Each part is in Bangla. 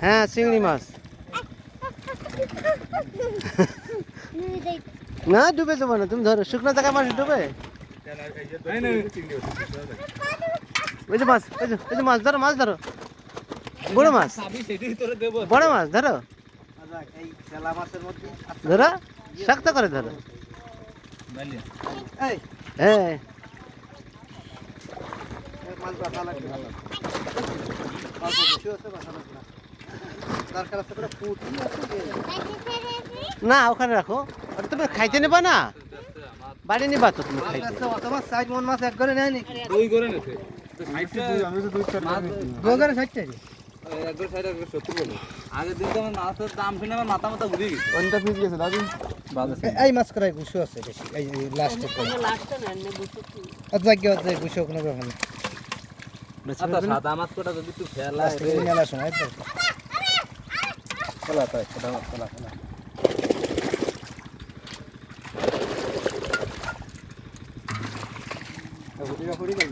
হ্যাঁ চিংড়ি মাছ। না ডুবে যাবো না, তুমি ধরো শুকনো জায়গায় মাছ ডুবে। ওই যে মাছ, ওই যে মাছ ধরো, মাছ ধরো, বড় মাছ, বড় মাছ ধরো, ধরো শক্ত করে ধরো। হ্যাঁ না ওখানে রাখো, আর তুমি খাইতে নেবা না, বাড়ি নিবা তো তুমি খাইতে। তোমার সাইড মন মাছ এক করে নেয় নি, দুই করে নেছে তো সাইডটা আমি তো দুই চার দুই করে সাইডটা একবার সাইড একবার 70 বলে আগের দিন তো আমার মাছের দাম শুনে আমার মাথা মাথা ঘুরে গেছে। কোনটা ফিস গেছে দাদু? এই মাছ করাই গুছো আছে বেশি, এই লাস্টে লাস্টে না এমনি বুঝছো কি আচ্ছা কি আছে গুছো কোনো ব্যাপার না। আচ্ছা সাদা মাছ কোটা যদি তুই ফেলা লাস্টে মেলা সময় তো চলা তাই চলা চলা চলা ওদিকে পড়ি গেল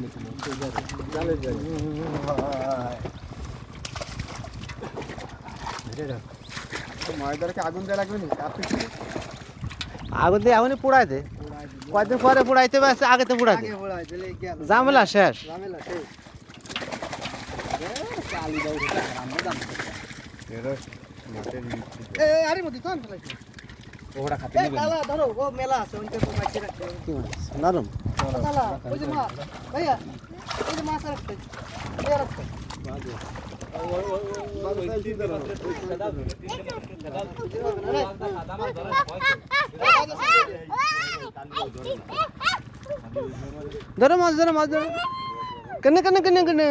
জালে জালে ময়দারকে আগুন দেয়া লাগবে না, আগুন দিয়ে এমনই পোড়াই দে, কয়দিন পরে পোড়াইতে হবে, আগে তো পোড়াই দে, আগে বড়াই দিলে গেল ঝামেলা শেষ। ঝামেলা শেষ। চালি দাও এটা আমরা দাম এ আরে মধ্যে তো আনলাই ওটা খাতে এ কালা ধরো ও মেলা আছে ওইটা তো বাইরে রাখতে হবে। কি মাছ? নরম। কালা ওই যে মাছ ভাইয়া ওই যে মাছ রাখতে এই রাখতে ধরো মাছ, ধরো মাছ, ধরো, কেন কেন কেন কেন